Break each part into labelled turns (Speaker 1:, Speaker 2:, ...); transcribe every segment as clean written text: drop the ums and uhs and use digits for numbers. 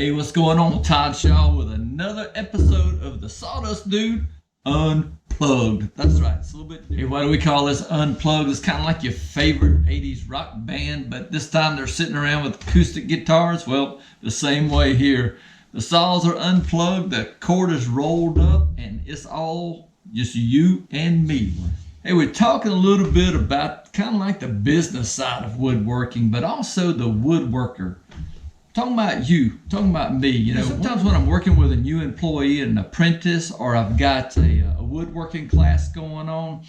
Speaker 1: Hey, what's going on? Todd Shaw with another episode of the Sawdust Dude Unplugged. That's right, it's a little bit different. Hey, why do we call this Unplugged? It's kind of like your favorite 80s rock band, but this time they're sitting around with acoustic guitars. Well, the same way here. The saws are unplugged, the cord is rolled up, and it's all just you and me. Hey, we're talking a little bit about kind of like the business side of woodworking, but also the woodworker. Talking about you, talking about me. You know, sometimes when I'm working with a new employee, an apprentice, or I've got a woodworking class going on,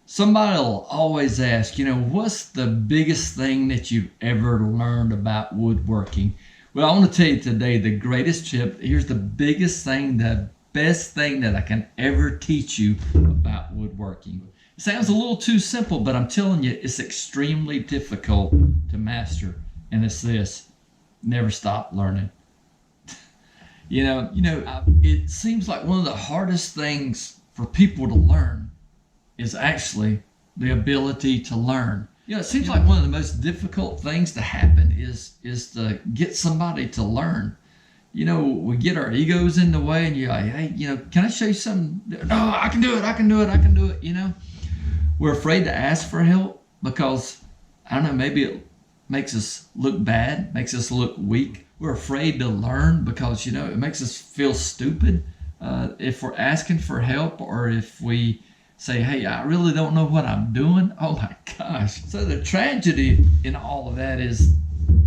Speaker 1: somebody will always ask, you know, what's the biggest thing that you've ever learned about woodworking? Well, I want to tell you today the greatest tip. Here's the biggest thing, the best thing that I can ever teach you about woodworking. It sounds a little too simple, but I'm telling you, it's extremely difficult to master. And it's this: never stop learning. You know, it seems like one of the hardest things for people to learn is actually the ability to learn. You know, it seems like one of the most difficult things to happen is to get somebody to learn. You know, we get our egos in the way, and you're like, hey, you know, can I show you something? No, I can do it. You know, we're afraid to ask for help because, I don't know, maybe it makes us look bad, makes us look weak. We're afraid to learn because, you know, it makes us feel stupid if we're asking for help, or if we say, hey, I really don't know what I'm doing. Oh my gosh. So the tragedy in all of that is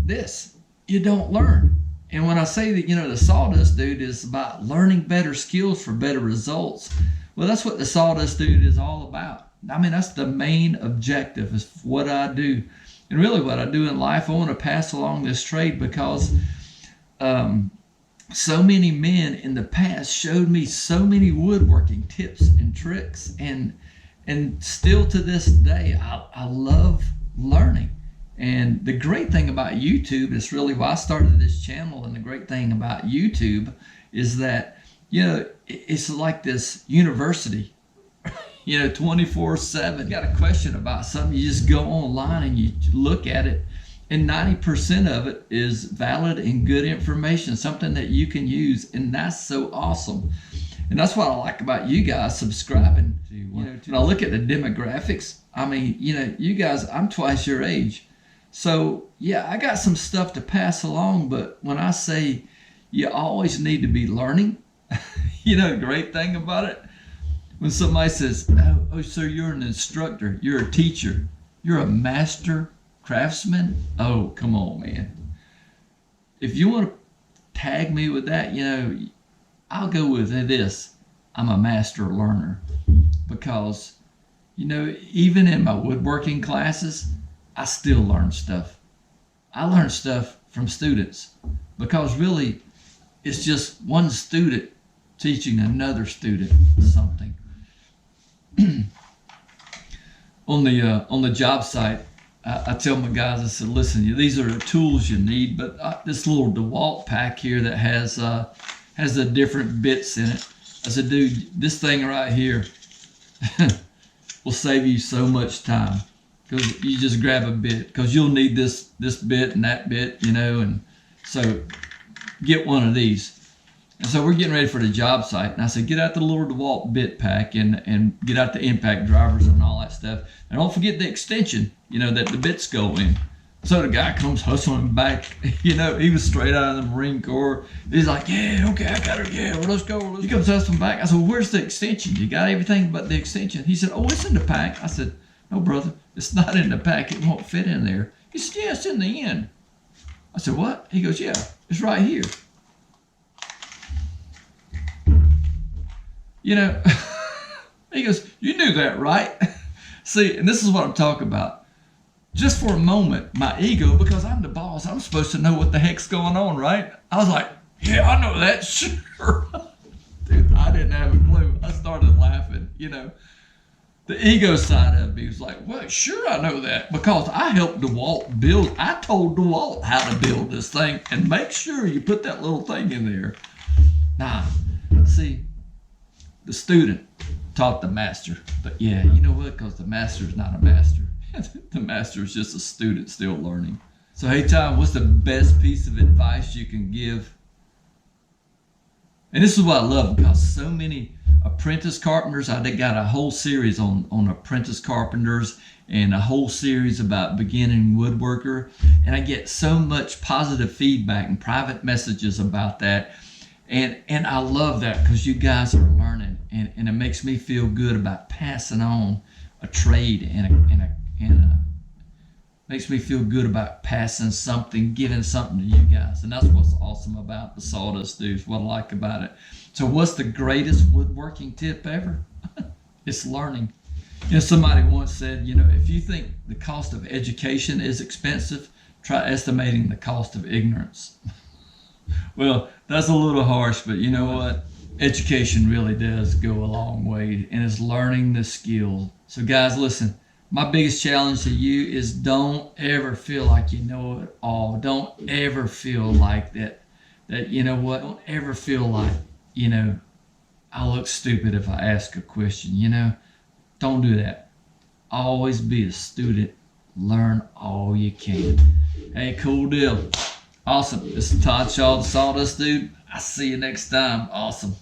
Speaker 1: this: you don't learn. And when I say that, you know, the Sawdust Dude is about learning better skills for better results, well, that's what the Sawdust Dude is all about. I mean, that's the main objective, is what I do. And really what I do in life, I want to pass along this trade because so many men in the past showed me so many woodworking tips and tricks. And still to this day, I love learning. And the great thing about YouTube is really why I started this channel. And the great thing about YouTube is that, you know, it's like this university. You know, 24/7. You got a question about something, you just go online and you look at it, and 90% of it is valid and good information, something that you can use, and that's so awesome. And that's what I like about you guys subscribing. You know, when I look at the demographics, I mean, you know, you guys, I'm twice your age. So yeah, I got some stuff to pass along, but when I say you always need to be learning, you know, the great thing about it, when somebody says, oh, sir, you're an instructor, you're a teacher, you're a master craftsman. Oh, come on, man. If you want to tag me with that, you know, I'll go with this: I'm a master learner. Because, you know, even in my woodworking classes, I still learn stuff. I learn stuff from students, because really it's just one student teaching another student something. On the job site, I tell my guys, I said, listen, these are the tools you need, but this little DeWalt pack here that has the different bits in it, I said, dude, this thing right here will save you so much time, because you just grab a bit, because you'll need this bit and that bit, you know, and so get one of these. And so we're getting ready for the job site, and I said, get out the little DeWalt bit pack and get out the impact drivers and all that stuff. And don't forget the extension, you know, that the bits go in. So the guy comes hustling back, you know, he was straight out of the Marine Corps. He's like, yeah, okay, I got it, yeah, well, let's go. He comes hustling back. I said, well, where's the extension? You got everything but the extension? He said, oh, it's in the pack. I said, no, brother, it's not in the pack. It won't fit in there. He said, yeah, it's in the end. I said, what? He goes, yeah, it's right here. You know, he goes, you knew that, right? See, and this is what I'm talking about. Just for a moment, my ego, because I'm the boss, I'm supposed to know what the heck's going on, right? I was like, yeah, I know that, sure. Dude, I didn't have a clue. I started laughing, you know. The ego side of me was like, well, sure I know that, because I helped DeWalt build. I told DeWalt how to build this thing, and make sure you put that little thing in there. Nah, see, the student taught the master. But yeah, you know what? Because the master is not a master. The master is just a student still learning. So hey, Tom, what's the best piece of advice you can give And this is what I love, because so many apprentice carpenters, I got a whole series on apprentice carpenters and a whole series about beginning woodworker. And I get so much positive feedback and private messages about that. And I love that, because you guys are learning, and it makes me feel good about passing on a trade and makes me feel good about passing something, giving something to you guys. And that's what's awesome about the Sawdust Dudes, what I like about it. So what's the greatest woodworking tip ever? It's learning. Somebody once said, if you think the cost of education is expensive, try estimating the cost of ignorance. Well, that's a little harsh, but you know what? Education really does go a long way, and it's learning the skills. So guys, listen, my biggest challenge to you is don't ever feel like you know it all. Don't ever feel like that don't ever feel like, I look stupid if I ask a question, Don't do that. Always be a student. Learn all you can. Hey, cool deal. Awesome. This is Todd Shaw, the Sawdust Dude. I'll see you next time. Awesome.